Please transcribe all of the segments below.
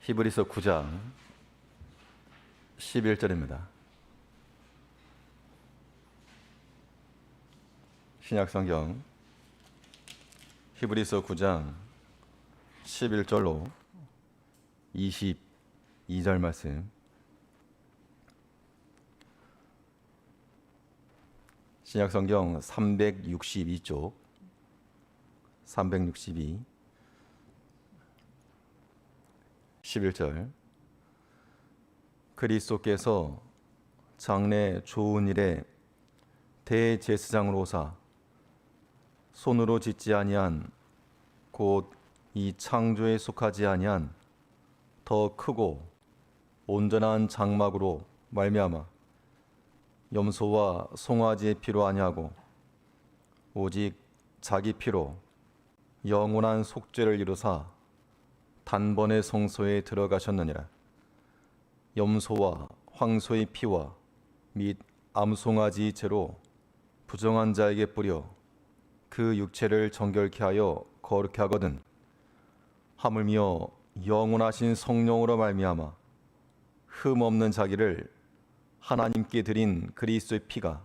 히브리서 9장 11절입니다. 신약성경 히브리서 9장 11절로 22절 말씀. 신약성경 362쪽 362 11절. 그리스도께서 장래 좋은 일에 대제사장으로 오사 손으로 짓지 아니한 곧 이 창조에 속하지 아니한 더 크고 온전한 장막으로 말미암아 염소와 송아지의 피로 아니하고 오직 자기 피로 영원한 속죄를 이루사 단번에 성소에 들어가셨느니라. 염소와 황소의 피와 및 암송아지 죄로 부정한 자에게 뿌려 그 육체를 정결케 하여 거룩케 하거든 하물며 영원하신 성령으로 말미암아 흠 없는 자기를 하나님께 드린 그리스도의 피가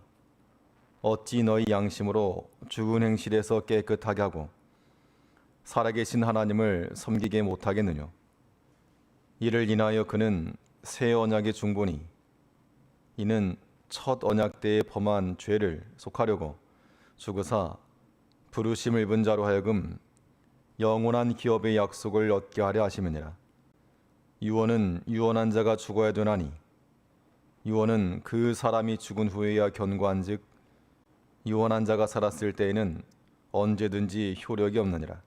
어찌 너희 양심으로 죽은 행실에서 깨끗하게 하고 살아계신 하나님을 섬기게 못하겠느냐. 이를 인하여 그는 새 언약의 중보니 이는 첫 언약 때에 범한 죄를 속하려고 죽으사 부르심을 입은 자로 하여금 영원한 기업의 약속을 얻게 하려 하심이니라. 유언은 유언한 자가 죽어야 되나니 유언은 그 사람이 죽은 후에야 견고한즉 유언한 자가 살았을 때에는 언제든지 효력이 없느니라.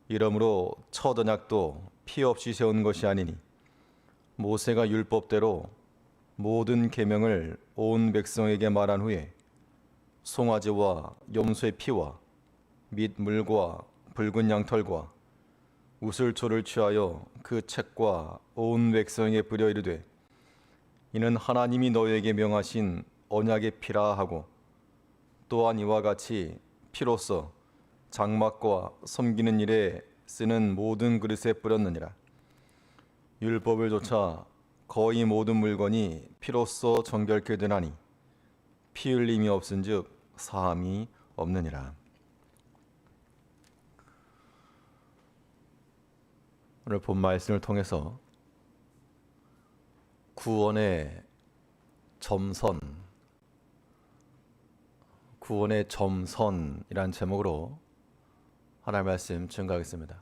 이러므로 첫 언약도 피 없이 세운 것이 아니니 모세가 율법대로 모든 계명을 온 백성에게 말한 후에 송아지와 염소의 피와 및 물과 붉은 양털과 우슬초를 취하여 그 책과 온 백성에게 뿌려 이르되 이는 하나님이 너희에게 명하신 언약의 피라 하고 또한 이와 같이 피로써 장막과 섬기는 일에 쓰는 모든 그릇에 뿌렸느니라. 율법을 조차 거의 모든 물건이 피로써 정결케 되나니 피 흘림이 없은즉 사함이 없느니라. 오늘 본 말씀을 통해서 구원의 점선이란 제목으로 하나님의 말씀 증거하겠습니다.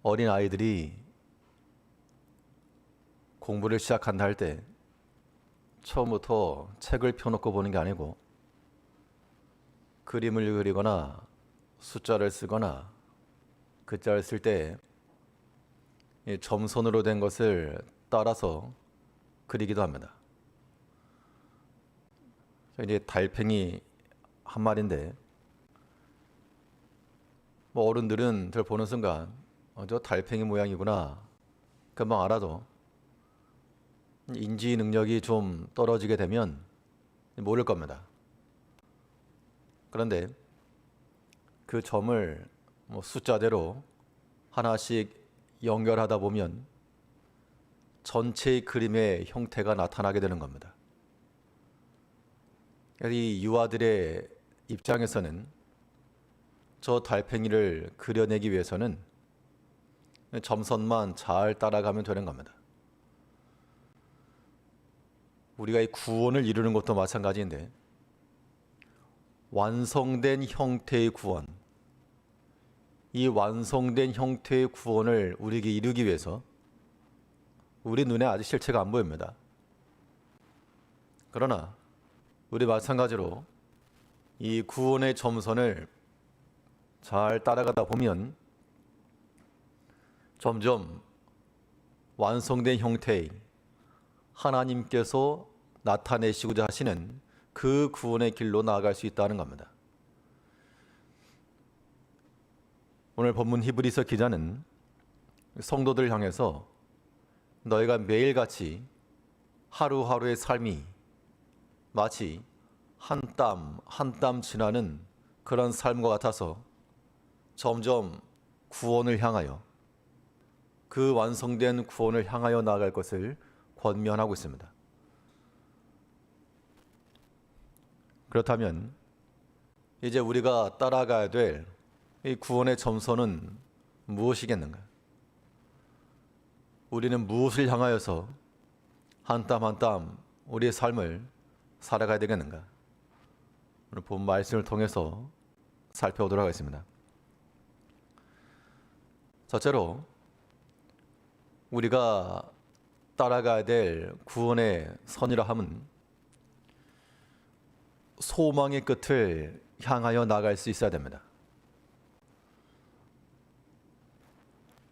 어린 아이들이 공부를 시작한다 할 때 처음부터 책을 펴놓고 보는 게 아니고 그림을 그리거나 숫자를 쓰거나 글자를 쓸 때 점선으로 된 것을 따라서 그리기도 합니다. 이제 달팽이 한 마리인데 어른들은 저를 보는 순간 저 달팽이 모양이구나 금방 알아도 인지 능력이 좀 떨어지게 되면 모를 겁니다. 그런데 그 점을 숫자대로 하나씩 연결하다 보면 전체의 그림의 형태가 나타나게 되는 겁니다. 이 유아들의 입장에서는 저 달팽이를 그려내기 위해서는 점선만 잘 따라가면 되는 겁니다. 우리가 이 구원을 이루는 것도 마찬가지인데 완성된 형태의 구원, 이 완성된 형태의 구원을 우리에게 이루기 위해서 우리 눈에 아직 실체가 안 보입니다. 그러나 우리 마찬가지로 이 구원의 점선을 잘 따라가다 보면 점점 완성된 형태의 하나님께서 나타내시고자 하시는 그 구원의 길로 나아갈 수 있다는 겁니다. 오늘 본문 히브리서 기자는 성도들을 향해서 너희가 매일같이 하루하루의 삶이 마치 한 땀 한 땀 지나는 그런 삶과 같아서 점점 구원을 향하여, 그 완성된 구원을 향하여 나아갈 것을 권면하고 있습니다. 그렇다면 이제 우리가 따라가야 될 이 구원의 점선은 무엇이겠는가? 우리는 무엇을 향하여서 한 땀 한 땀 우리의 삶을 살아가야 되겠는가? 오늘 본 말씀을 통해서 살펴보도록 하겠습니다. 첫째로 우리가 따라가야 될 구원의 선이라 함은 소망의 끝을 향하여 나갈 수 있어야 됩니다.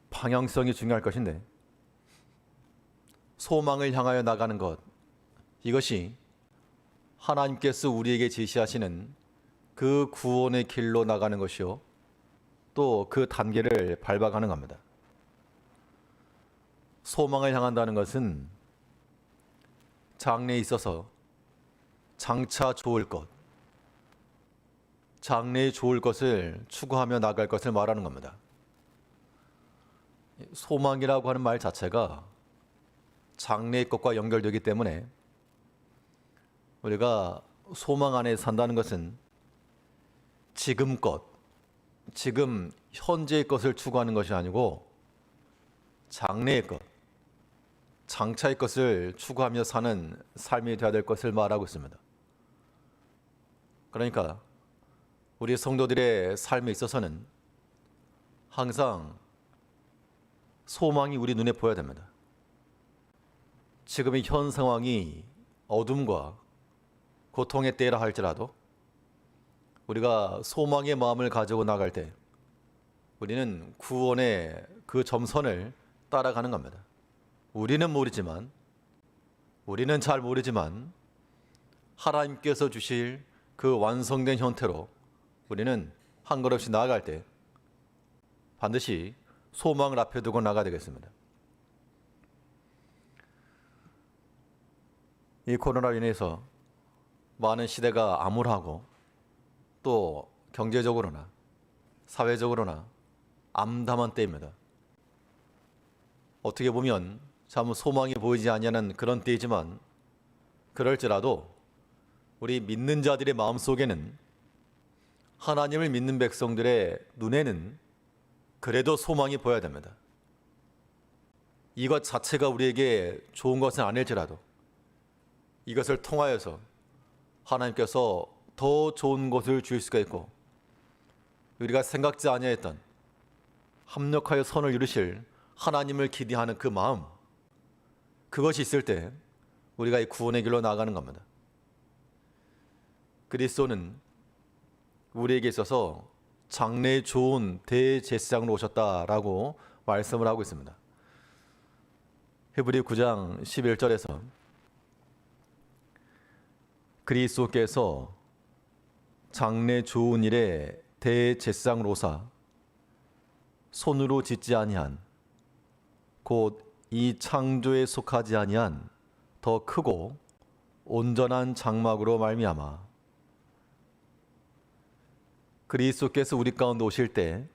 방향성이 중요할 것인데 소망을 향하여 나가는 것, 이것이 하나님께서 우리에게 제시하시는 그 구원의 길로 나가는 것이요, 또 그 단계를 밟아가는 겁니다. 소망을 향한다는 것은 장래에 있어서 장차 좋을 것, 장래에 좋을 것을 추구하며 나갈 것을 말하는 겁니다. 소망이라고 하는 말 자체가 장래의 것과 연결되기 때문에 우리가 소망 안에 산다는 것은 지금껏, 지금 현재의 것을 추구하는 것이 아니고 장래의 것, 장차의 것을 추구하며 사는 삶이 되어야 될 것을 말하고 있습니다. 그러니까 우리 성도들의 삶에 있어서는 항상 소망이 우리 눈에 보여야 됩니다. 지금의 현 상황이 어둠과 고통의 때라 할지라도 우리가 소망의 마음을 가지고 나갈 때 우리는 구원의 그 점선을 따라가는 겁니다. 우리는 잘 모르지만 하나님께서 주실 그 완성된 형태로 우리는 한 걸음씩 나아갈 때 반드시 소망을 앞에 두고 나가야 되겠습니다. 이 코로나로 인해서 많은 시대가 암울하고 또 경제적으로나 사회적으로나 암담한 때입니다. 어떻게 보면 참 소망이 보이지 아니하는 그런 때이지만 그럴지라도 우리 믿는 자들의 마음속에는, 하나님을 믿는 백성들의 눈에는 그래도 소망이 보여야 됩니다. 이것 자체가 우리에게 좋은 것은 아닐지라도 이것을 통하여서 하나님께서 더 좋은 것을 주실 수가 있고 우리가 생각지 아니했던 합력하여 선을 이루실 하나님을 기대하는 그 마음, 그것이 있을 때 우리가 이 구원의 길로 나아가는 겁니다. 그리스도는 우리에게 있어서 장래에 좋은 대제사장으로 오셨다라고 말씀을 하고 있습니다. 히브리 9장 11절에서 그리스도께서 장래 좋은 일에 대제사장으로 오사 손으로 짓지 아니한 곧 이 창조에 속하지 아니한 더 크고 온전한 장막으로 말미암아, 그리스도께서 우리 가운데 오실 때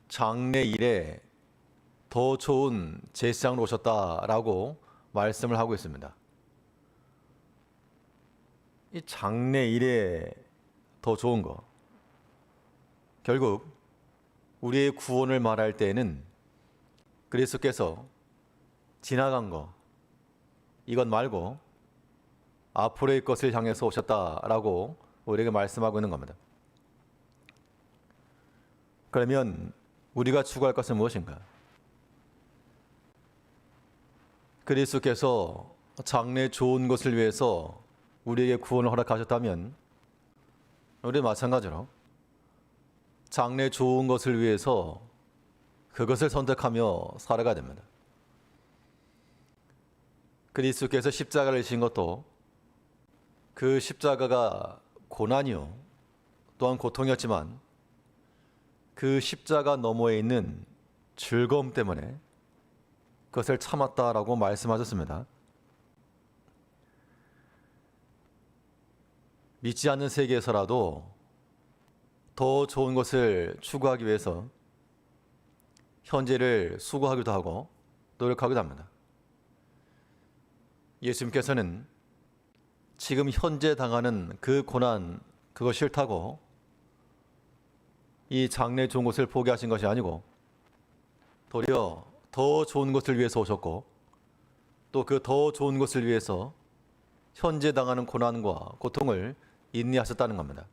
장래 일에 더 좋은 제사장으로 오셨다라고 말씀을 하고 있습니다. 이 장래 일에 더 좋은 거, 결국 우리의 구원을 말할 때에는 그리스도께서 지나간 거, 이것 말고 앞으로의 것을 향해서 오셨다라고 우리에게 말씀하고 있는 겁니다. 그러면 우리가 추구할 것은 무엇인가? 그리스도께서 장래 좋은 것을 위해서 우리에게 구원을 허락하셨다면 우리 마찬가지로 장래 좋은 것을 위해서 그것을 선택하며 살아가야 됩니다. 그리스도께서 십자가를 지신 것도 그 십자가가 고난이요 또한 고통이었지만 그 십자가 너머에 있는 즐거움 때문에 그것을 참았다라고 말씀하셨습니다. 믿지 않는 세계에서라도 더 좋은 것을 추구하기 위해서 현재를 수고하기도 하고 노력하기도 합니다. 예수님께서는 지금 현재 당하는 그 고난, 그거 싫다고 이 장래 좋은 것을 포기하신 것이 아니고 도리어 더 좋은 것을 위해서 오셨고 또 그 더 좋은 것을 위해서 현재 당하는 고난과 고통을 인내하셨다는 겁니다.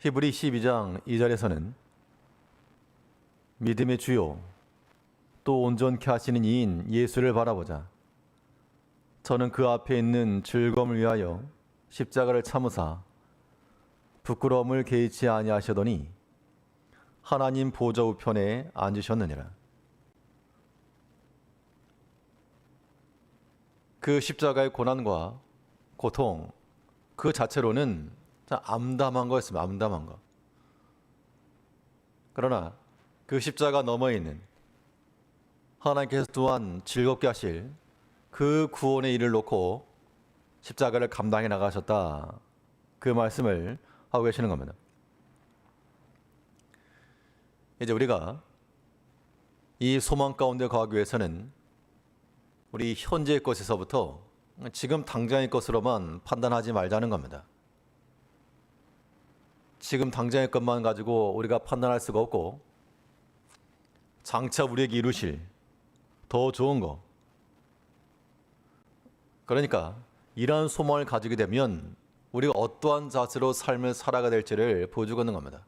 히브리 12장 2절에서는 믿음의 주요 또 온전케 하시는 이인 예수를 바라보자. 저는 그 앞에 있는 즐거움을 위하여 십자가를 참으사 부끄러움을 개의치 아니하시더니 하나님 보좌 우편에 앉으셨느니라. 그 십자가의 고난과 고통 그 자체로는 암담한 거였습니다. 암담한 거. 그러나 그 십자가 너머에 있는 하나님께서 또한 즐겁게 하실 그 구원의 일을 놓고 십자가를 감당해 나가셨다. 그 말씀을 하고 계시는 겁니다. 이제 우리가 이 소망 가운데 거하기 위해서는 우리 현재의 것에서부터 지금 당장의 것으로만 판단하지 말자는 겁니다. 지금 당장의 것만 가지고 우리가 판단할 수가 없고 장차 우리에게 이루실 더 좋은 거, 그러니까 이러한 소망을 가지게 되면 우리가 어떠한 자세로 삶을 살아가야 될지를 보여주고 있는 겁니다.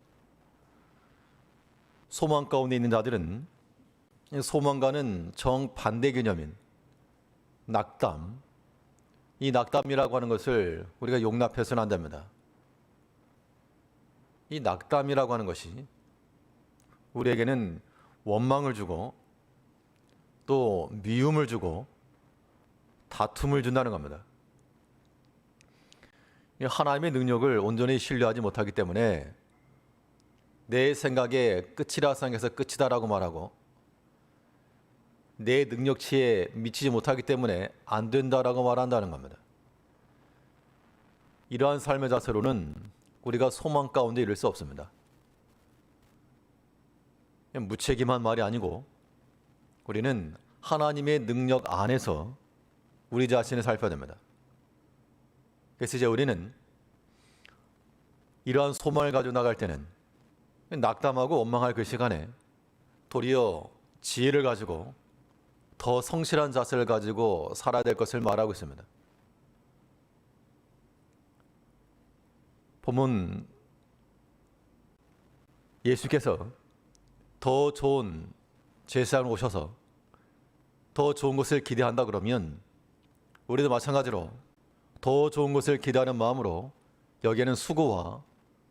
소망 가운데 있는 자들은 소망과는 정반대 개념인 낙담, 이 낙담이라고 하는 것을 우리가 용납해서는 안 됩니다. 이 낙담이라고 하는 것이 우리에게는 원망을 주고 또 미움을 주고 다툼을 준다는 겁니다. 하나님의 능력을 온전히 신뢰하지 못하기 때문에 내 생각에 끝이라 생각해서 끝이다라고 말하고 내 능력치에 미치지 못하기 때문에 안 된다라고 말한다는 겁니다. 이러한 삶의 자세로는 우리가 소망 가운데 이를 수 없습니다. 무책임한 말이 아니고 우리는 하나님의 능력 안에서 우리 자신을 살펴야 됩니다. 그래서 이제 우리는 이러한 소망을 가지고 나갈 때는 낙담하고 원망할 그 시간에 도리어 지혜를 가지고 더 성실한 자세를 가지고 살아야 될 것을 말하고 있습니다. 보면 예수께서 더 좋은 제사장으로 오셔서 더 좋은 것을 기대한다 그러면 우리도 마찬가지로 더 좋은 것을 기대하는 마음으로 여기에는 수고와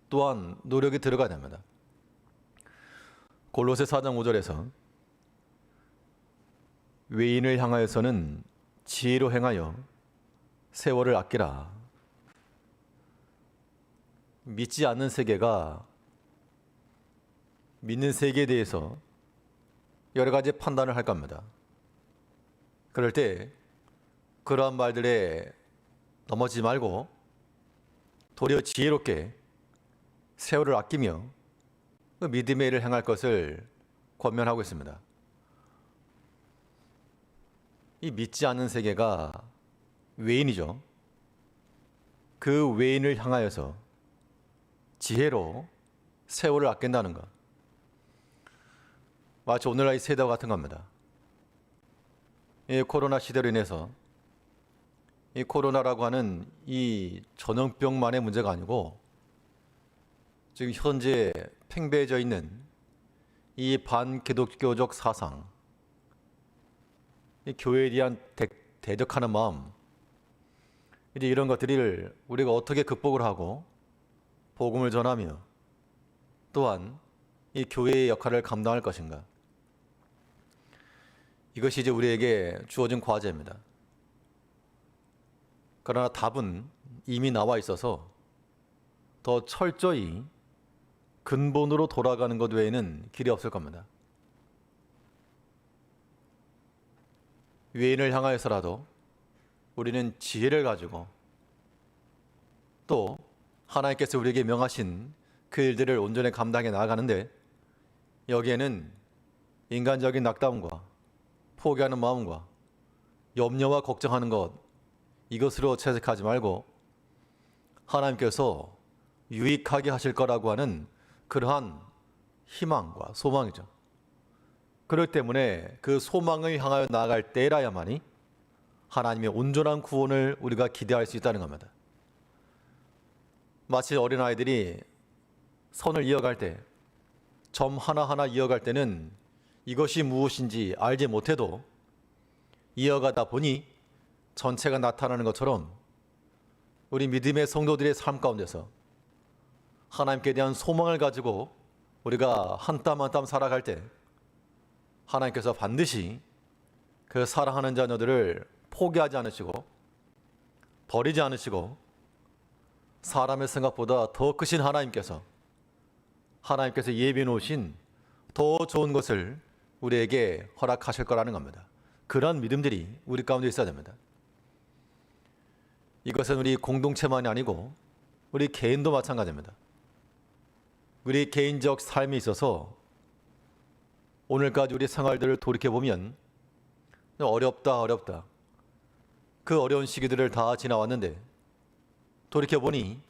또한 노력이 들어가야 됩니다. 골로새 4장 5절에서 외인을 향하여서는 지혜로 행하여 세월을 아끼라. 믿지 않는 세계가 믿는 세계에 대해서 여러 가지 판단을 할 겁니다. 그럴 때 그러한 말들에 넘어지지 말고 도리어 지혜롭게 세월을 아끼며 그 믿음의 일을 행할 것을 권면하고 있습니다. 이 믿지 않는 세계가 외인이죠. 그 외인을 향하여서 지혜로 세월을 아낀다는 것. 마치 오늘날 이 세대와 같은 겁니다. 이 코로나 시대로 인해서 이 코로나라고 하는 이 전염병만의 문제가 아니고 지금 현재 팽배해져 있는 이 반기독교적 사상, 이 교회에 대한 대적하는 마음, 이제 이런 것들을 우리가 어떻게 극복을 하고 복음을 전하며 또한 이 교회의 역할을 감당할 것인가? 이것이 이제 우리에게 주어진 과제입니다. 그러나 답은 이미 나와 있어서 더 철저히 근본으로 돌아가는 것 외에는 길이 없을 겁니다. 외인을 향하여서라도 우리는 지혜를 가지고 또 하나님께서 우리에게 명하신 그 일들을 온전히 감당해 나아가는데 여기에는 인간적인 낙담과 포기하는 마음과 염려와 걱정하는 것 이것으로 채색하지 말고 하나님께서 유익하게 하실 거라고 하는 그러한 희망과 소망이죠. 그렇기 때문에 그 소망을 향하여 나아갈 때라야만이 하나님의 온전한 구원을 우리가 기대할 수 있다는 겁니다. 마치 어린아이들이 선을 이어갈 때, 점 하나하나 이어갈 때는 이것이 무엇인지 알지 못해도 이어가다 보니 전체가 나타나는 것처럼 우리 믿음의 성도들의 삶 가운데서 하나님께 대한 소망을 가지고 우리가 한 땀 한 땀 살아갈 때 하나님께서 반드시 그 사랑하는 자녀들을 포기하지 않으시고 버리지 않으시고 사람의 생각보다 더 크신 하나님께서 예비해 놓으신 더 좋은 것을 우리에게 허락하실 거라는 겁니다. 그러한 믿음들이 우리 가운데 있어야 됩니다. 이것은 우리 공동체만이 아니고 우리 개인도 마찬가지입니다. 우리 개인적 삶에 있어서 오늘까지 우리 생활들을 돌이켜보면 어렵다. 그 어려운 시기들을 다 지나왔는데 돌이켜보니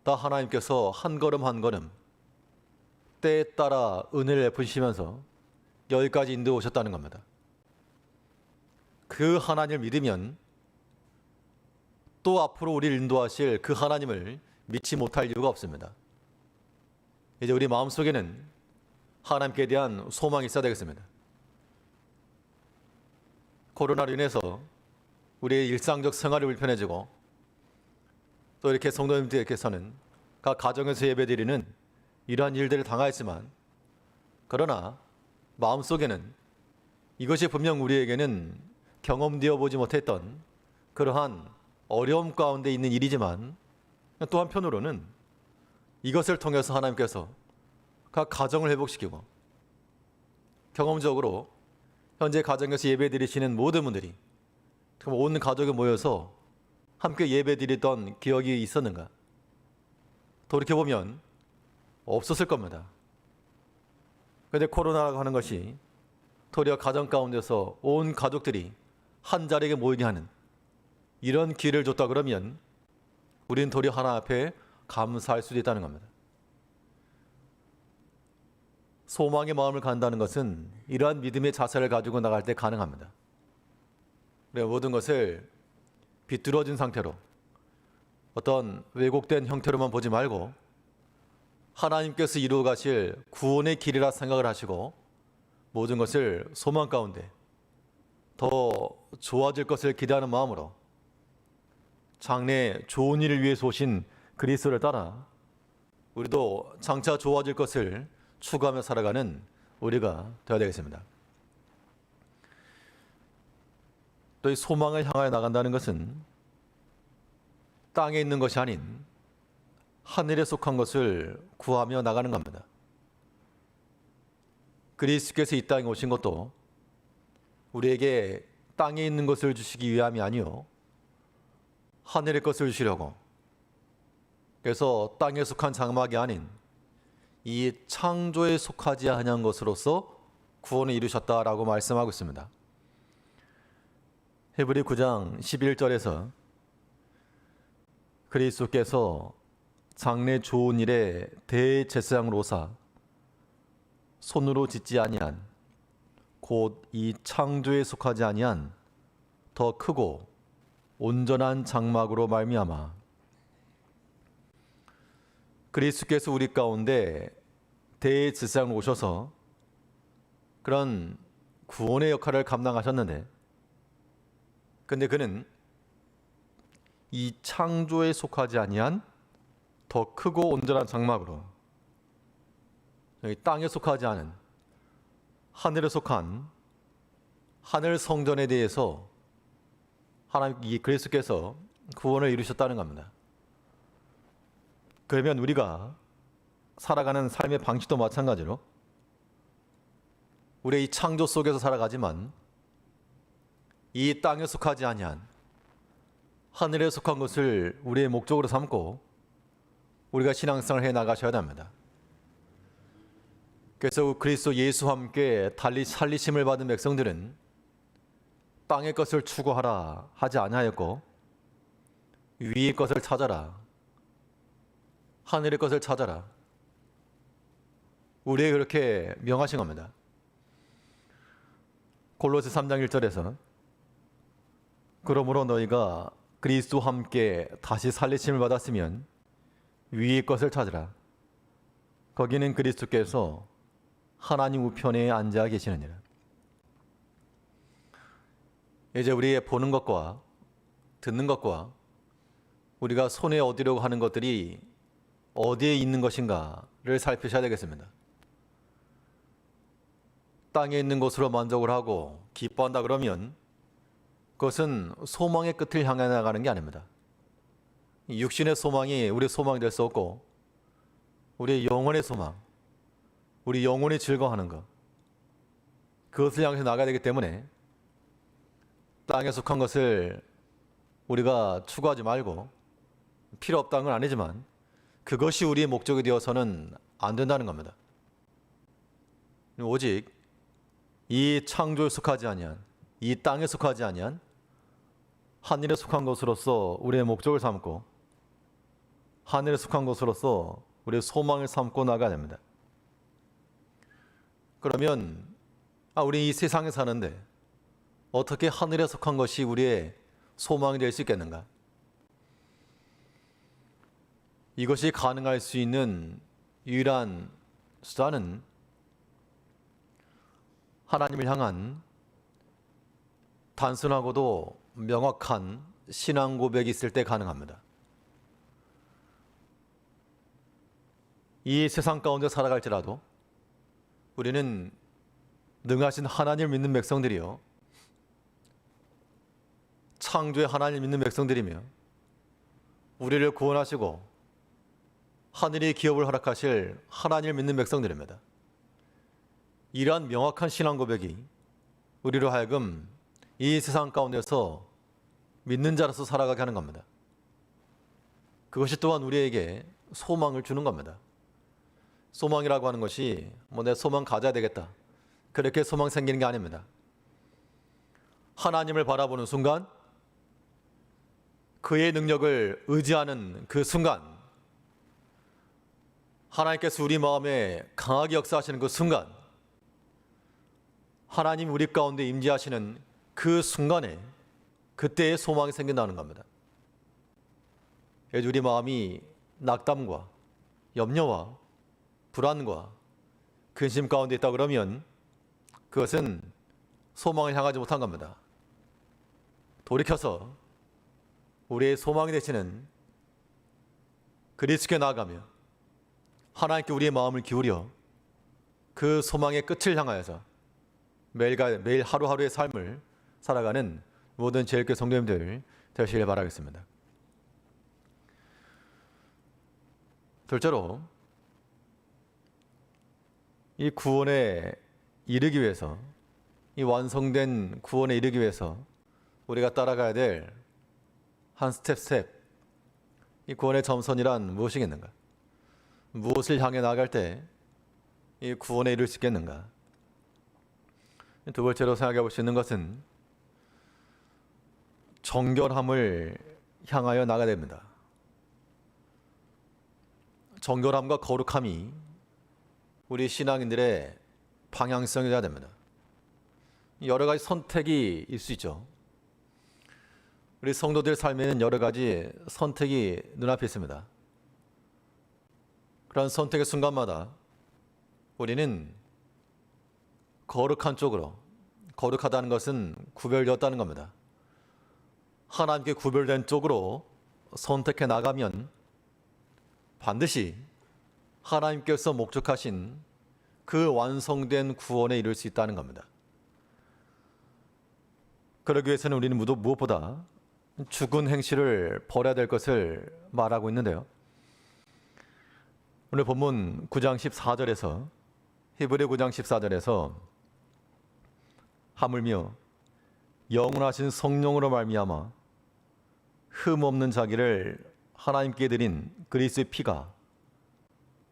다 하나님께서 한 걸음 한 걸음 때에 따라 은혜를 베푸시면서 여기까지 인도해 오셨다는 겁니다. 그 하나님을 믿으면 또 앞으로 우리를 인도하실 그 하나님을 믿지 못할 이유가 없습니다. 이제 우리 마음속에는 하나님께 대한 소망이 있어야 되겠습니다. 코로나로 인해서 우리의 일상적 생활이 불편해지고 또 이렇게 성도님들께서는 각 가정에서 예배드리는 이러한 일들을 당하였지만 그러나 마음속에는 이것이 분명 우리에게는 경험되어 보지 못했던 그러한 어려움 가운데 있는 일이지만 또 한편으로는 이것을 통해서 하나님께서 각 가정을 회복시키고 경험적으로 현재 가정에서 예배드리시는 모든 분들이 온 가족이 모여서 함께 예배드리던 기억이 있었는가? 돌이켜보면 없었을 겁니다. 그런데 코로나라고 하는 것이 도리어 가정 가운데서 온 가족들이 한 자리에 모이게 하는 이런 기회를 줬다 그러면 우리는 도리어 하나님 앞에 감사할 수도 있다는 겁니다. 소망의 마음을 갖는다는 것은 이러한 믿음의 자세를 가지고 나갈 때 가능합니다. 모든 것을 비뚤어진 상태로 어떤 왜곡된 형태로만 보지 말고 하나님께서 이루어 가실 구원의 길이라 생각을 하시고 모든 것을 소망 가운데 더 좋아질 것을 기대하는 마음으로 장래 좋은 일을 위해서 오신 그리스도를 따라 우리도 장차 좋아질 것을 추구하며 살아가는 우리가 되어야 되겠습니다. 또 이 소망을 향하여 나간다는 것은 땅에 있는 것이 아닌 하늘에 속한 것을 구하며 나가는 겁니다. 그리스도께서 이 땅에 오신 것도 우리에게 땅에 있는 것을 주시기 위함이 아니요 하늘의 것을 주시려고, 그래서 땅에 속한 장막이 아닌 이 창조에 속하지 아니한 것으로서 구원을 이루셨다라고 말씀하고 있습니다. 헤브리 9장 11절에서 그리스도께서 장래 좋은 일에 대제사장으로 오사 손으로 짓지 아니한 곧 이 창조에 속하지 아니한 더 크고 온전한 장막으로 말미암아 그리스도께서 우리 가운데 대제사장으로 오셔서 그런 구원의 역할을 감당하셨는데, 근데 그는 이 창조에 속하지 아니한 더 크고 온전한 장막으로 땅에 속하지 않은 하늘에 속한 하늘 성전에 대해서 하나님 이 그리스도께서 구원을 이루셨다는 겁니다. 그러면 우리가 살아가는 삶의 방식도 마찬가지로 우리의 이 창조 속에서 살아가지만 이 땅에 속하지 아니한 하늘에 속한 것을 우리의 목적으로 삼고 우리가 신앙생활을 해 나가셔야 됩니다. 그래서 그리스도 예수와 함께 달리 살리심을 받은 백성들은 땅의 것을 추구하라 하지 아니하였고 위의 것을 찾아라, 하늘의 것을 찾아라, 우리에게 그렇게 명하신 겁니다. 골로새 3장 1절에서 그러므로 너희가 그리스도와 함께 다시 살리심을 받았으면 위의 것을 찾으라. 거기는 그리스도께서 하나님 우편에 앉아 계시느니라. 이제 우리의 보는 것과 듣는 것과 우리가 손에 얻으려고 하는 것들이 어디에 있는 것인가를 살피셔야 되겠습니다. 땅에 있는 것으로 만족을 하고 기뻐한다 그러면 그것은 소망의 끝을 향해 나가는 게 아닙니다. 육신의 소망이 우리의 소망이 될 수 없고 우리의 영혼의 소망, 우리 영혼이 즐거워하는 것, 그것을 향해서 나가야 되기 때문에 땅에 속한 것을 우리가 추구하지 말고, 필요 없다는 건 아니지만 그것이 우리의 목적이 되어서는 안 된다는 겁니다. 오직 이 창조에 속하지 아니한, 이 땅에 속하지 아니한 하늘에 속한 것으로서 우리의 목적을 삼고 하늘에 속한 것으로서 우리의 소망을 삼고 나가야 됩니다. 그러면 우리 이 세상에 사는데 어떻게 하늘에 속한 것이 우리의 소망이 될 수 있겠는가? 이것이 가능할 수 있는 유일한 수단은 하나님을 향한 단순하고도 명확한 신앙 고백이 있을 때 가능합니다. 이 세상 가운데 살아갈지라도 우리는 능하신 하나님을 믿는 백성들이요, 창조의 하나님을 믿는 백성들이며 우리를 구원하시고 하늘의 기업을 허락하실 하나님을 믿는 백성들입니다. 이러한 명확한 신앙 고백이 우리로 하여금 이 세상 가운데서 믿는 자로서 살아가게 하는 겁니다. 그것이 또한 우리에게 소망을 주는 겁니다. 소망이라고 하는 것이 내 소망 가져야 되겠다, 그렇게 소망 생기는 게 아닙니다. 하나님을 바라보는 순간, 그의 능력을 의지하는 그 순간, 하나님께서 우리 마음에 강하게 역사하시는 그 순간, 하나님 우리 가운데 임재하시는 그 순간에 그때의 소망이 생긴다는 겁니다. 우리 마음이 낙담과 염려와 불안과 근심 가운데 있다 그러면 그것은 소망을 향하지 못한 겁니다. 돌이켜서 우리의 소망이 되시는 그리스도께 나아가며 하나님께 우리의 마음을 기울여 그 소망의 끝을 향하여서 매일 하루하루의 삶을 살아가는 모든 제일교회 성도님들 되시길 바라겠습니다. 둘째로, 이 구원에 이르기 위해서, 이 완성된 구원에 이르기 위해서 우리가 따라가야 될 한 스텝, 이 구원의 점선이란 무엇이겠는가? 무엇을 향해 나아갈 때 이 구원에 이를 수 있겠는가? 두 번째로 생각해 볼 수 있는 것은 정결함을 향하여 나가야 됩니다. 정결함과 거룩함이 우리 신앙인들의 방향성이 되어야 됩니다. 여러 가지 선택이 있을 수 있죠. 우리 성도들 삶에는 여러 가지 선택이 눈앞에 있습니다. 그런 선택의 순간마다 우리는 거룩한 쪽으로, 거룩하다는 것은 구별되었다는 겁니다. 하나님께 구별된 쪽으로 선택해 나가면 반드시 하나님께서 목적하신 그 완성된 구원에 이를 수 있다는 겁니다. 그러기 위해서는 우리는 무엇보다 죽은 행실을 버려야 될 것을 말하고 있는데요. 오늘 본문 9장 14절에서, 히브리 9장 14절에서 하물며 영원하신 성령으로 말미암아 흠 없는 자기를 하나님께 드린 그리스도의 피가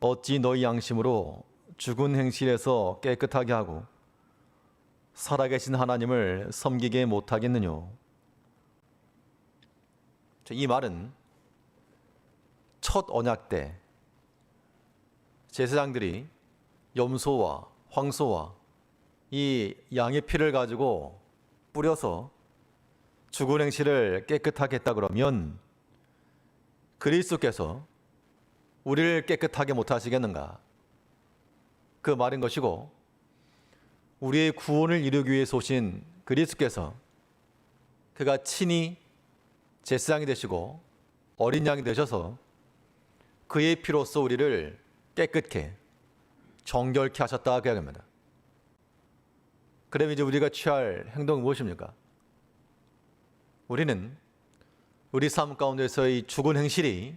어찌 너희 양심으로 죽은 행실에서 깨끗하게 하고 살아계신 하나님을 섬기게 못하겠느뇨. 이 말은 첫 언약 때 제사장들이 염소와 황소와 이 양의 피를 가지고 뿌려서 죽은 행실을 깨끗하게 했다 그러면 그리스도께서 우리를 깨끗하게 못하시겠는가? 그 말인 것이고, 우리의 구원을 이루기 위해서 오신 그리스도께서 그가 친히 제사장이 되시고 어린 양이 되셔서 그의 피로써 우리를 깨끗게 정결케 하셨다 그 이야기입니다. 그럼 이제 우리가 취할 행동은 무엇입니까? 우리는 우리 삶 가운데서의 죽은 행실이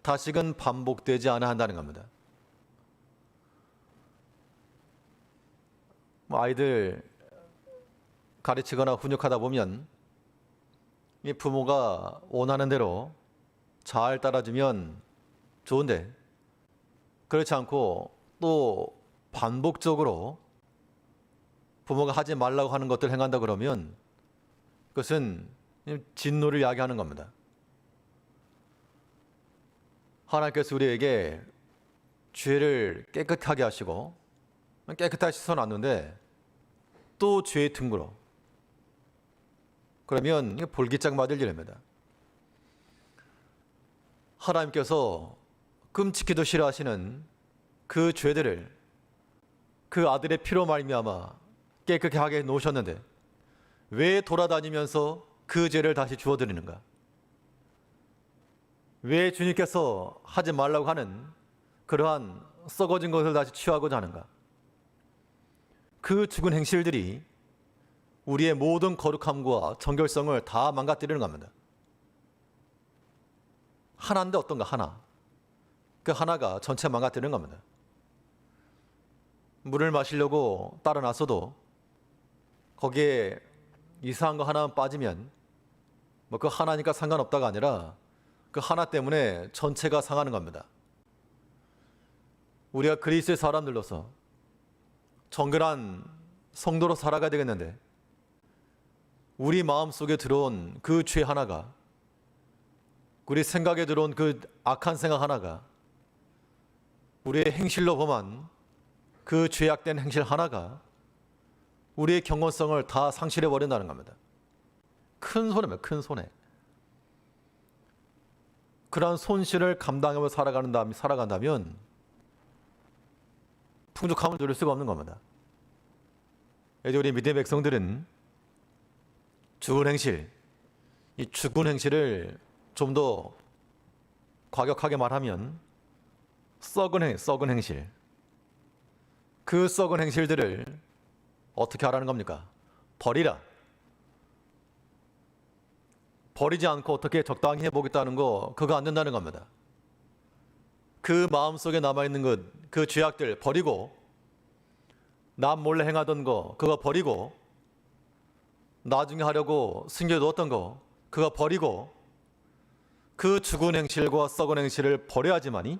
다시금 반복되지 않아 한다는 겁니다. 아이들 가르치거나 훈육하다 보면 이 부모가 원하는 대로 잘 따라주면 좋은데, 그렇지 않고 또 반복적으로 부모가 하지 말라고 하는 것들을 행한다 그러면 그것은 진노를 야기하는 겁니다. 하나님께서 우리에게 죄를 깨끗하게 하시고 깨끗하게 씻어놨는데 또 죄에 둥글어. 그러면 볼기짝 맞을 일입니다. 하나님께서 끔찍히도 싫어하시는 그 죄들을 그 아들의 피로 말미암아 깨끗하게 하게 놓으셨는데 왜 돌아다니면서 그 죄를 다시 주워드리는가? 왜 주님께서 하지 말라고 하는 그러한 썩어진 것을 다시 취하고자 하는가? 그 죽은 행실들이 우리의 모든 거룩함과 정결성을 다 망가뜨리는 겁니다. 하나인데 어떤가? 하나. 그 하나가 전체 망가뜨리는 겁니다. 물을 마시려고 따라 나서도 거기에 이상한 거 하나만 빠지면 뭐 그 하나니까 상관없다가 아니라 그 하나 때문에 전체가 상하는 겁니다. 우리가 그리스도의 사람들로서 정결한 성도로 살아가야 되겠는데 우리 마음속에 들어온 그 죄 하나가, 우리 생각에 들어온 그 악한 생각 하나가, 우리의 행실로 범한 그 죄악된 행실 하나가 우리의 경건성을 다 상실해 버린다는 겁니다. 큰 손해입니다. 큰 손해. 그러한 손실을 감당하며 살아간다면 풍족함을 누릴 수가 없는 겁니다. 이제 우리 믿음의 백성들은 죽은 행실, 이 죽은 행실을 좀 더 과격하게 말하면 썩은 행실, 그 썩은 행실들을 어떻게 하라는 겁니까? 버리라. 버리지 않고 어떻게 적당히 해보겠다는 거, 그거 안 된다는 겁니다. 그 마음속에 남아있는 것, 그 죄악들 버리고, 남 몰래 행하던 거 그거 버리고, 나중에 하려고 숨겨두었던 거 그거 버리고, 그 죽은 행실과 썩은 행실을 버려야지만이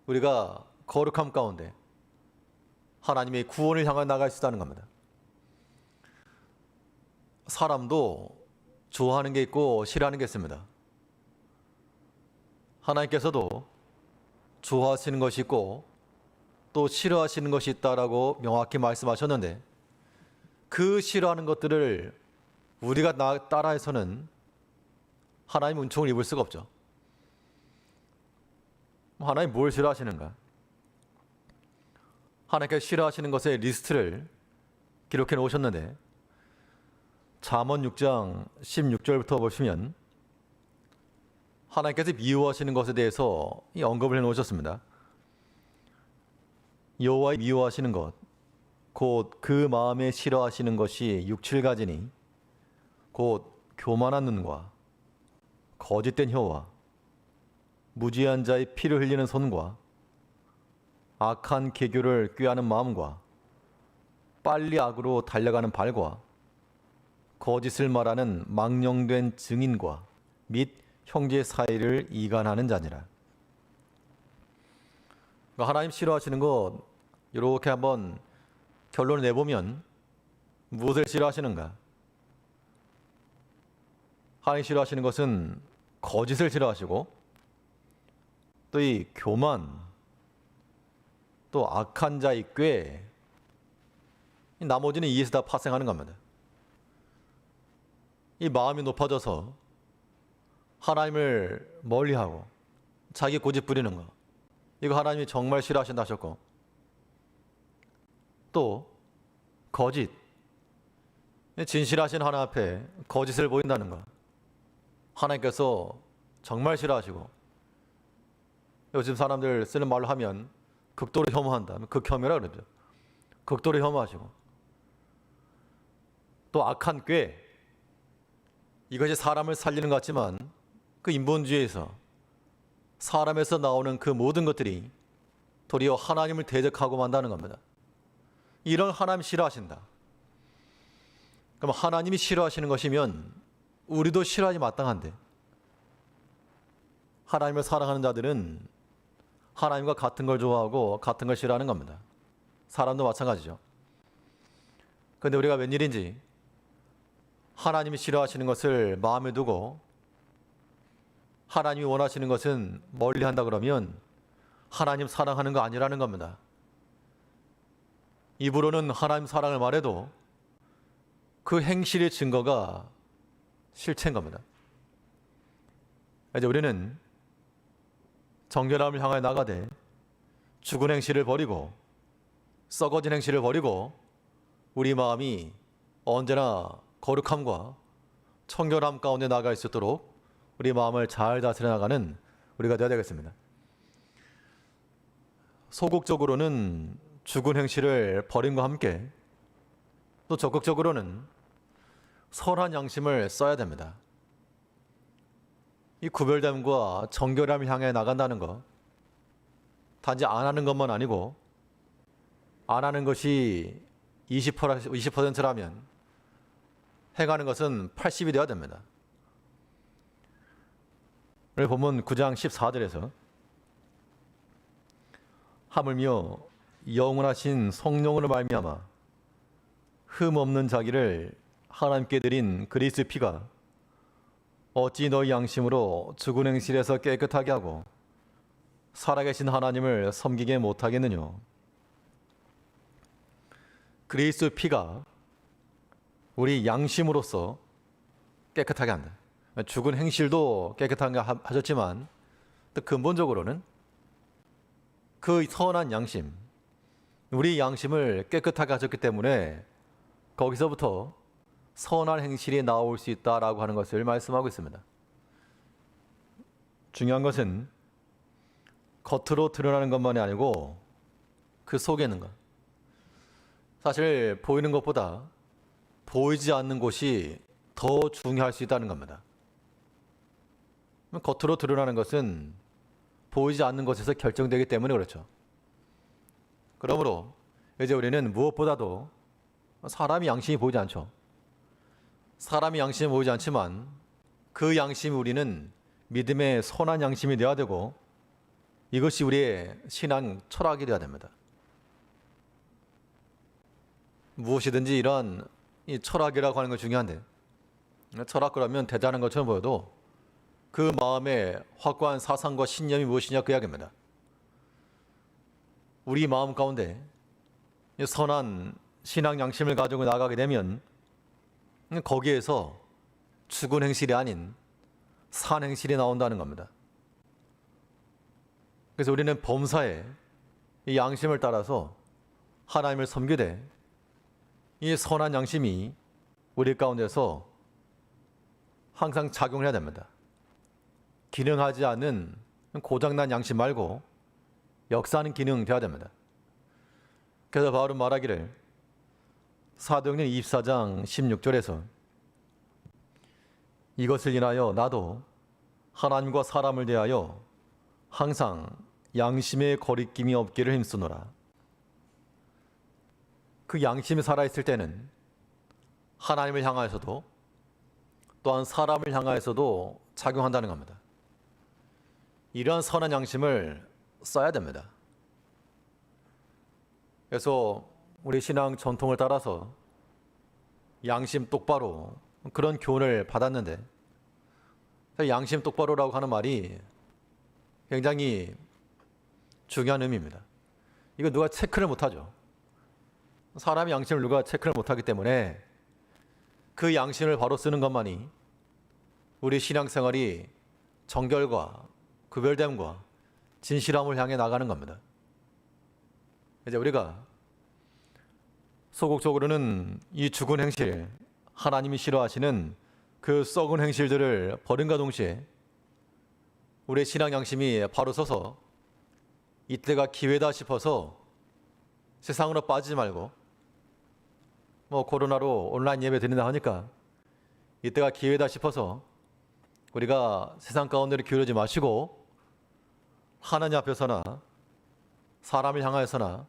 우리가 거룩함 가운데 하나님의 구원을 향해 나갈 수 있다는 겁니다. 사람도 좋아하는 게 있고 싫어하는 게 있습니다. 하나님께서도 좋아하시는 것이 있고 또 싫어하시는 것이 있다라고 명확히 말씀하셨는데, 그 싫어하는 것들을 우리가 따라해서는 하나님 은총을 입을 수가 없죠. 하나님 뭘 싫어하시는가? 하나님께서 싫어하시는 것의 리스트를 기록해 놓으셨는데, 잠언 6장 16절부터 보시면 하나님께서 미워하시는 것에 대해서 언급을 해 놓으셨습니다. 여호와의 미워하시는 것, 곧 그 마음에 싫어하시는 것이 6, 7가지니 곧 교만한 눈과 거짓된 혀와 무지한 자의 피를 흘리는 손과 악한 계교를 꾀하는 마음과 빨리 악으로 달려가는 발과 거짓을 말하는 망령된 증인과 및 형제 사이를 이간하는 자니라. 그러니까 하나님 싫어하시는 것 이렇게 한번 결론을 내보면 무엇을 싫어하시는가? 하나님 싫어하시는 것은 거짓을 싫어하시고 또 이 교만, 또 악한 자의 꾀, 나머지는 이에서 다 파생하는 겁니다. 이 마음이 높아져서 하나님을 멀리하고 자기 고집 부리는 거, 이거 하나님이 정말 싫어하신다 하셨고, 또 거짓, 진실하신 하나님 앞에 거짓을 보인다는 거, 하나님께서 정말 싫어하시고, 요즘 사람들 쓰는 말로 하면 극도로 혐오한다, 극혐이라 그러죠. 극도로 혐오하시고, 또 악한 꾀, 이것이 사람을 살리는 것 같지만 그 인본주의에서 사람에서 나오는 그 모든 것들이 도리어 하나님을 대적하고 만다는 겁니다. 이런 하나님 싫어하신다. 그럼 하나님이 싫어하시는 것이면 우리도 싫어하지 마땅한데, 하나님을 사랑하는 자들은 하나님과 같은 걸 좋아하고 같은 걸 싫어하는 겁니다. 사람도 마찬가지죠. 그런데 우리가 웬일인지 하나님이 싫어하시는 것을 마음에 두고 하나님이 원하시는 것은 멀리 한다 그러면 하나님 사랑하는 거 아니라는 겁니다. 입으로는 하나님 사랑을 말해도 그 행실의 증거가 실체인 겁니다. 이제 우리는 정결함을 향하여 나가되 죽은 행실을 버리고 썩어진 행실을 버리고 우리 마음이 언제나 거룩함과 청결함 가운데 나가 있도록 우리 마음을 잘 다스려 나가는 우리가 되어야 되겠습니다. 소극적으로는 죽은 행실을 버림과 함께 또 적극적으로는 선한 양심을 써야 됩니다. 이 구별됨과 정결함을 향해 나간다는 것, 단지 안 하는 것만 아니고 안 하는 것이 20%라면 행하는 것은 80이 되어야 됩니다. 오늘 본문 9장 14절에서 하물며 영원하신 성령으로 말미암아 흠 없는 자기를 하나님께 드린 그리스도의 피가 어찌 너희 양심으로 죽은 행실에서 깨끗하게 하고 살아계신 하나님을 섬기게 못하겠느냐. 그리스도의 피가 우리 양심으로서 깨끗하게 한다. 죽은 행실도 깨끗하게 하셨지만 또 근본적으로는 그 선한 양심, 우리 양심을 깨끗하게 하셨기 때문에 거기서부터 선한 행실이 나올 수 있다라고 하는 것을 말씀하고 있습니다. 중요한 것은 겉으로 드러나는 것만이 아니고 그 속에 있는 것. 사실 보이는 것보다 보이지 않는 곳이 더 중요할 수 있다는 겁니다. 겉으로 드러나는 것은 보이지 않는 것에서 결정되기 때문에 그렇죠. 그러므로 이제 우리는 무엇보다도 사람이 양심이 보이지 않죠. 사람이 양심이 보이지 않지만 그 양심이 우리는 믿음의 선한 양심이 되어야 되고 이것이 우리의 신앙 철학이 되어야 됩니다. 무엇이든지 이런 이 철학이라고 하는 건 중요한데, 철학 그러면 대단한 것처럼 보여도 그 마음의 확고한 사상과 신념이 무엇이냐 그 이야기입니다. 우리 마음 가운데 선한 신앙 양심을 가지고 나가게 되면 거기에서 죽은 행실이 아닌 산 행실이 나온다는 겁니다. 그래서 우리는 범사에 이 양심을 따라서 하나님을 섬기되 이 선한 양심이 우리 가운데서 항상 작용을 해야 됩니다. 기능하지 않는 고장난 양심 말고 역사하는 기능 되어야 됩니다. 그래서 바울은 말하기를 사도행전 24장 16절에서 이것을 인하여 나도 하나님과 사람을 대하여 항상 양심의 거리낌이 없기를 힘쓰노라. 그 양심이 살아있을 때는 하나님을 향하여서도 또한 사람을 향하여서도 작용한다는 겁니다. 이러한 선한 양심을 써야 됩니다. 그래서 우리 신앙 전통을 따라서 양심 똑바로 그런 교훈을 받았는데, 양심 똑바로라고 하는 말이 굉장히 중요한 의미입니다. 이거 누가 체크를 못하죠. 사람의 양심을 누가 체크를 못하기 때문에 그 양심을 바로 쓰는 것만이 우리 신앙생활이 정결과 구별됨과 진실함을 향해 나가는 겁니다. 이제 우리가 소극적으로는 이 죽은 행실, 하나님이 싫어하시는 그 썩은 행실들을 버림과 동시에 우리의 신앙 양심이 바로 서서 이때가 기회다 싶어서 세상으로 빠지지 말고, 코로나로 온라인 예배 드린다 하니까 이때가 기회다 싶어서 우리가 세상 가운데로 기울이지 마시고 하나님 앞에서나 사람을 향하여서나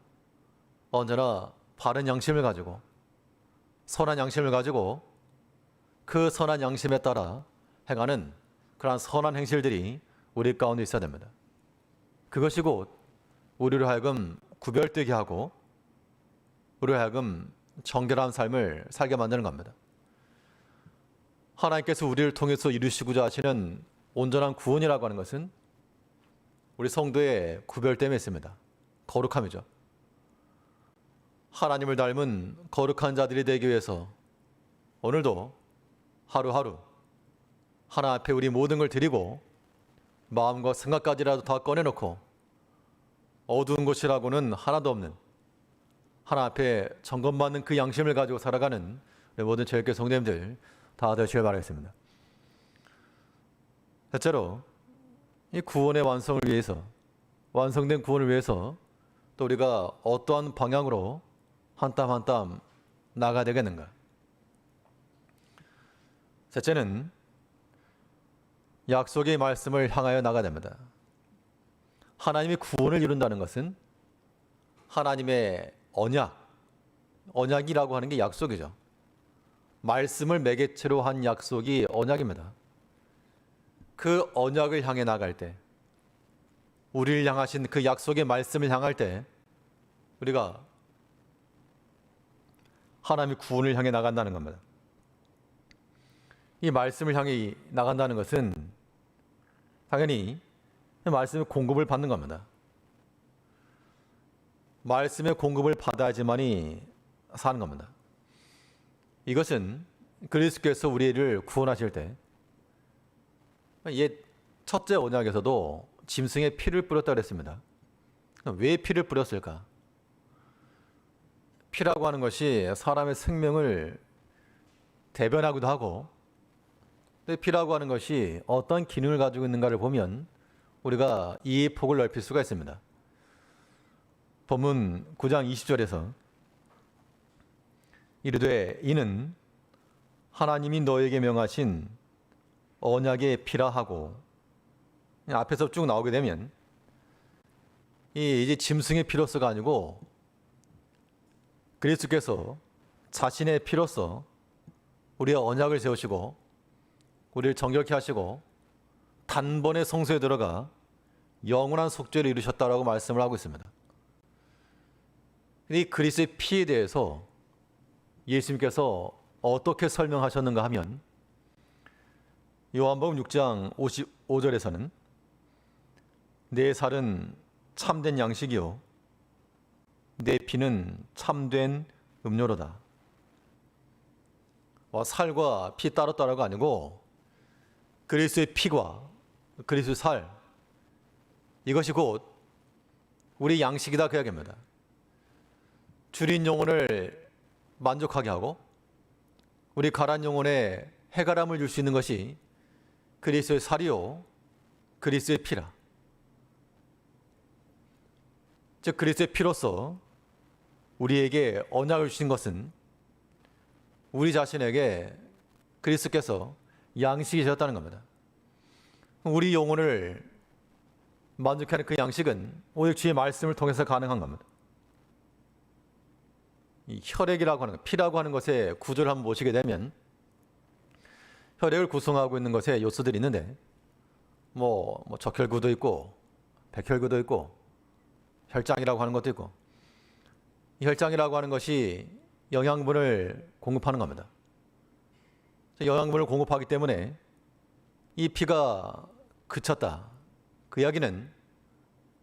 언제나 바른 양심을 가지고 선한 양심을 가지고 그 선한 양심에 따라 행하는 그러한 선한 행실들이 우리 가운데 있어야 됩니다. 그것이 곧 우리로 하여금 구별되게 하고 우리로 하여금 정결한 삶을 살게 만드는 겁니다. 하나님께서 우리를 통해서 이루시고자 하시는 온전한 구원이라고 하는 것은 우리 성도의 구별됨에 있습니다. 거룩함이죠. 하나님을 닮은 거룩한 자들이 되기 위해서 오늘도 하루하루 하나님 앞에 우리 모든 걸 드리고 마음과 생각까지라도 다 꺼내놓고 어두운 곳이라고는 하나도 없는 하나님 앞에 점검받는 그 양심을 가지고 살아가는 모든 제일교회 성도님들 다 되시길 바라겠습니다. 셋째로, 이 구원의 완성을 위해서, 완성된 구원을 위해서 또 우리가 어떠한 방향으로 한 땀 한 땀 나가야 되겠는가? 셋째는 약속의 말씀을 향하여 나가야 됩니다. 하나님이 구원을 이룬다는 것은 하나님의 언약이라고 하는 게 약속이죠. 말씀을 매개체로 한 약속이 언약입니다. 그 언약을 향해 나갈 때, 우리를 향하신 그 약속의 말씀을 향할 때 우리가 하나님의 구원을 향해 나간다는 겁니다. 이 말씀을 향해 나간다는 것은 당연히 말씀의 공급을 받는 겁니다. 말씀의 공급을 받아야지만이 사는 겁니다. 이것은 그리스도께서 우리를 구원하실 때 옛 첫째 언약에서도 짐승의 피를 뿌렸다고 그랬습니다. 왜 피를 뿌렸을까? 피라고 하는 것이 사람의 생명을 대변하기도 하고, 피라고 하는 것이 어떤 기능을 가지고 있는가를 보면 우리가 이해의 폭을 넓힐 수가 있습니다. 본문 9장 20절에서 이르되 이는 하나님이 너에게 명하신 언약의 피라 하고, 앞에서 쭉 나오게 되면 이제 짐승의 피로서가 아니고 그리스도께서 자신의 피로서 우리의 언약을 세우시고 우리를 정결케 하시고 단번에 성소에 들어가 영원한 속죄를 이루셨다라고 말씀을 하고 있습니다. 이 그리스도의 피에 대해서 예수님께서 어떻게 설명하셨는가 하면 요한복음 6장 55절에서는 내 살은 참된 양식이요 내 피는 참된 음료로다. 살과 피 따로따로가 아니고 그리스도의 피과 그리스도의 살, 이것이 곧 우리 양식이다 그 이야기입니다. 줄인 영혼을 만족하게 하고 우리 가란 영혼에 해가람을 줄 수 있는 것이 그리스도의 살이요 그리스도의 피라. 즉 그리스도의 피로서 우리에게 언약을 주신 것은 우리 자신에게 그리스도께서 양식이 되었다는 겁니다. 우리 영혼을 만족하는 그 양식은 오직 주의 말씀을 통해서 가능한 겁니다. 이 혈액이라고 하는 것, 피라고 하는 것의 구조를 한번 보시게 되면 혈액을 구성하고 있는 것에 요소들이 있는데 적혈구도 있고 백혈구도 있고 혈장이라고 하는 것도 있고, 혈장이라고 하는 것이 영양분을 공급하는 겁니다. 영양분을 공급하기 때문에 이 피가 그쳤다. 그 이야기는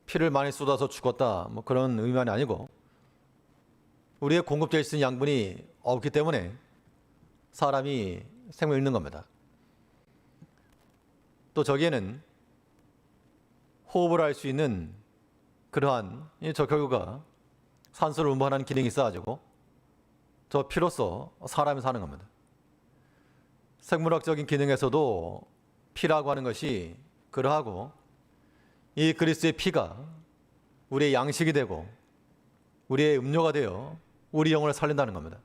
피를 많이 쏟아서 죽었다. 뭐 그런 의미만이 아니고 우리의 공급될 수 있는 양분이 없기 때문에 사람이 생명을 잃는 겁니다. 또 저기에는 호흡을 할 수 있는 그러한 적혈구가 산소를 운반하는 기능이 있어가지고 저 피로써 사람이 사는 겁니다. 생물학적인 기능에서도 피라고 하는 것이 그러하고 이 그리스도의 피가 우리의 양식이 되고 우리의 음료가 되어 우리 영혼을 살린다는 겁니다.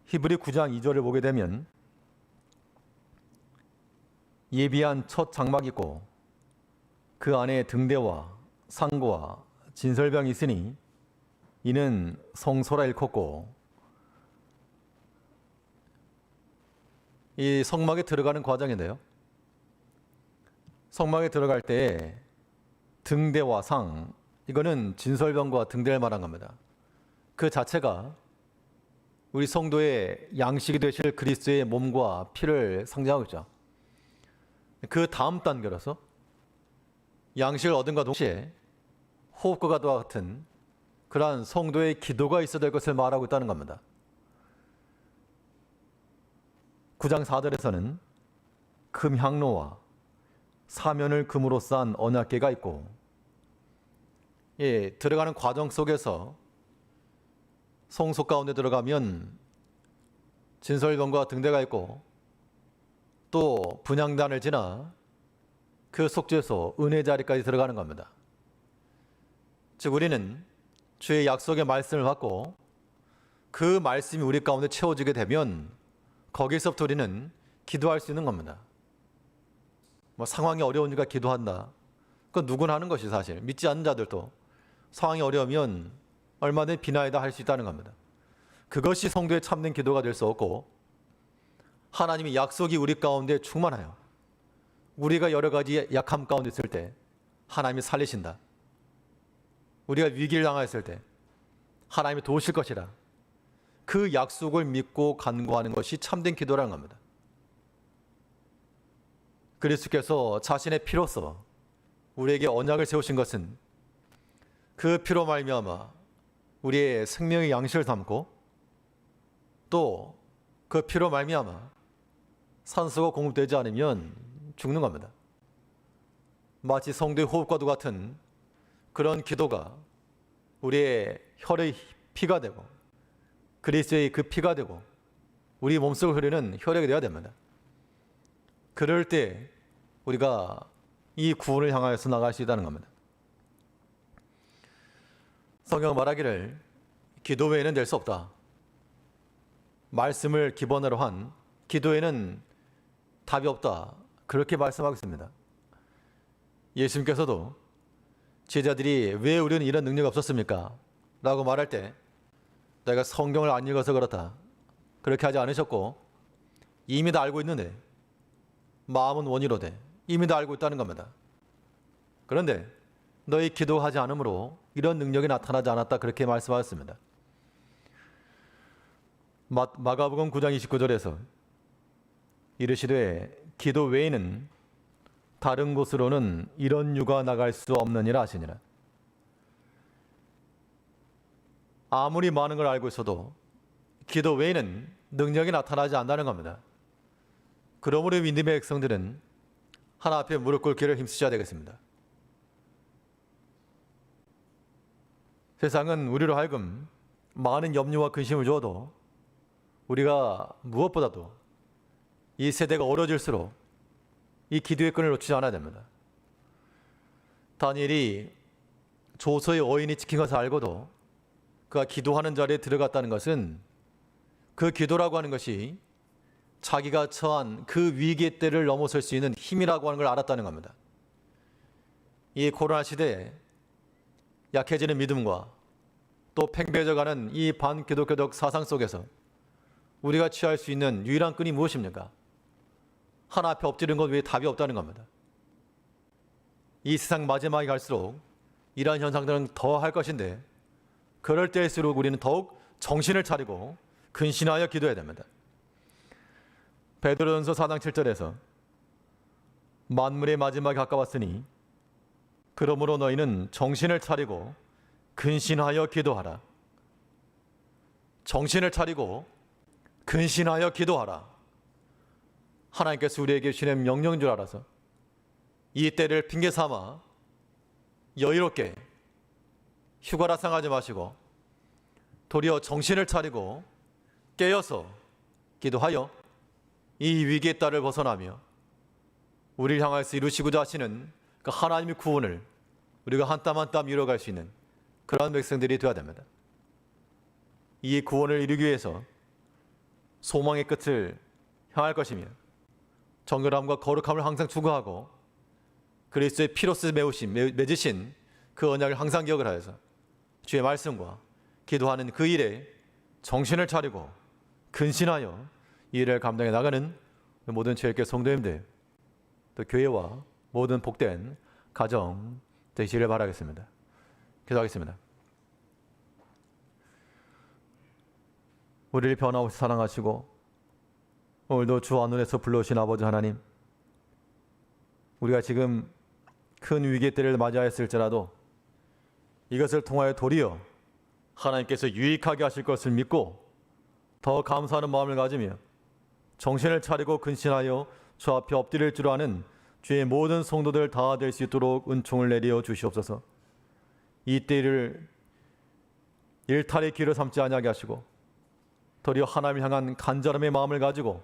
히브리 9장 2절을 보게 되면 예비한 첫 장막이 있고 그 안에 등대와 상고와 진설병이 있으니 이는 성소라 일컫고, 이 성막에 들어가는 과정인데요. 성막에 들어갈 때 등대와 상, 이거는 진설병과 등대를 말한 겁니다. 그 자체가 우리 성도의 양식이 되실 그리스도의 몸과 피를 상징하고 있죠. 그 다음 단계로서 양식을 얻은과 동시에 호흡과 같은 그러한 성도의 기도가 있어야 될 것을 말하고 있다는 겁니다. 9장 4절에서는 금향로와 사면을 금으로 싼 언약궤가 있고, 들어가는 과정 속에서 성소 가운데 들어가면 진설병과 등대가 있고 또 분향단을 지나 그 속죄소 은혜 자리까지 들어가는 겁니다. 즉 우리는 주의 약속의 말씀을 받고 그 말씀이 우리 가운데 채워지게 되면 거기서부터 우리는 기도할 수 있는 겁니다. 뭐 상황이 어려우니까 기도한다. 그건 누구나 하는 것이 사실. 믿지 않는 자들도 상황이 어려우면 얼마든지 비나이다 할 수 있다는 겁니다. 그것이 성도의 참된 기도가 될 수 없고, 하나님의 약속이 우리 가운데 충만하여 우리가 여러 가지 약함 가운데 있을 때 하나님이 살리신다. 우리가 위기를 당했을 때 하나님이 도우실 것이라. 그 약속을 믿고 간구하는 것이 참된 기도라는 겁니다. 그리스도께서 자신의 피로써 우리에게 언약을 세우신 것은 그 피로 말미암아 우리의 생명의 양식을 삼고 또 그 피로 말미암아 산소가 공급되지 않으면 죽는 겁니다. 마치 성도의 호흡과도 같은 그런 기도가 우리의 혈의 피가 되고 그리스도의 그 피가 되고 우리 몸속을 흐르는 혈액이 되어야 됩니다. 그럴 때 우리가 이 구원을 향하여서 나갈 수 있다는 겁니다. 성경 말하기를 기도 외에는 될 수 없다. 말씀을 기본으로 한 기도에는 답이 없다. 그렇게 말씀하고 있습니다. 예수님께서도 제자들이 왜 우리는 이런 능력이 없었습니까? 라고 말할 때 내가 성경을 안 읽어서 그렇다. 그렇게 하지 않으셨고, 이미 다 알고 있는데 마음은 원이로되 이미 다 알고 있다는 겁니다. 그런데 너희 기도하지 않으므로 이런 능력이 나타나지 않았다. 그렇게 말씀하셨습니다. 마가복음 9장 29절에서 이르시되 기도 외에는 다른 곳으로는 이런 유가 나갈 수 없느니라 하시니라. 아무리 많은 걸 알고 있어도 기도 외에는 능력이 나타나지 않는다는 겁니다. 그러므로 믿음의 백성들은 하나 앞에 무릎 꿇기를 힘쓰셔야 되겠습니다. 세상은 우리로 하여금 많은 염려와 근심을 주어도 우리가 무엇보다도 이 세대가 어려질수록 이 기도의 끈을 놓치지 않아야 됩니다. 다니엘이 조서의 어인이 지킨 것을 알고도 그가 기도하는 자리에 들어갔다는 것은 그 기도라고 하는 것이 자기가 처한 그 위기의 때를 넘어설 수 있는 힘이라고 하는 걸 알았다는 겁니다. 이 코로나 시대에 약해지는 믿음과 또 팽배해져가는 이 반기독교적 사상 속에서 우리가 취할 수 있는 유일한 끈이 무엇입니까? 하나 앞에 엎드리는 것 외에 답이 없다는 겁니다. 이 세상 마지막에 갈수록 이러한 현상들은 더 할 것인데 그럴 때일수록 우리는 더욱 정신을 차리고 근신하여 기도해야 됩니다. 베드로전서 4장 7절에서 만물의 마지막이 가까웠으니 그러므로 너희는 정신을 차리고 근신하여 기도하라. 정신을 차리고 근신하여 기도하라. 하나님께서 우리에게 주시는 명령인 줄 알아서 이 때를 핑계 삼아 여유롭게 휴가라 생각하지 마시고 도리어 정신을 차리고 깨어서 기도하여 이 위기의 딸을 벗어나며 우리를 향해서 이루시고자 하시는 그 하나님의 구원을 우리가 한 땀 한 땀 이뤄갈 수 있는 그러한 백성들이 되어야 됩니다. 이 구원을 이루기 위해서 소망의 끝을 향할 것이며 정결함과 거룩함을 항상 추구하고 그리스도의 피로써 맺으신 그 언약을 항상 기억을 하여서 주의 말씀과 기도하는 그 일에 정신을 차리고 근신하여 이 일을 감당해 나가는 모든 주일교 성도님들 또 교회와 모든 복된 가정 되시기를 바라겠습니다. 기도하겠습니다. 우리를 변함없이 사랑하시고 오늘도 주 안에서 불러오신 아버지 하나님, 우리가 지금 큰 위기 때를 맞이하였을지라도 이것을 통하여 도리어 하나님께서 유익하게 하실 것을 믿고 더 감사하는 마음을 가지며 정신을 차리고 근신하여 주 앞에 엎드릴 줄 아는 주의 모든 성도들 다 될 수 있도록 은총을 내려 주시옵소서. 이 때를 일탈의 기회로 삼지 아니하게 하시고 도리어 하나님을 향한 간절함의 마음을 가지고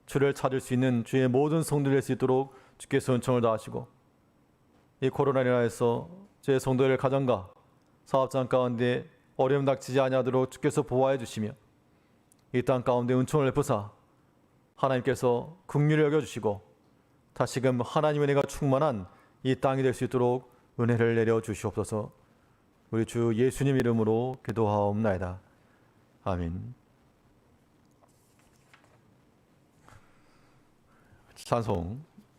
주를 찾을 수 있는 주의 모든 성도들 될 수 있도록 주께서 은총을 다하시고 이 코로나로 인하여서 주의 성도들 가정과 사업장 가운데 어려움 닥치지 아니하도록 주께서 보호하여 주시며 이 땅 가운데 은총을 베푸사 하나님께서 긍휼히 여겨주시고 다시금 하나님의 은혜가 충만한 이 땅이 될 수 있도록 은혜를 내려 주시옵소서. 우리 주 예수님 이름으로 기도하옵나이다. 아멘. 찬송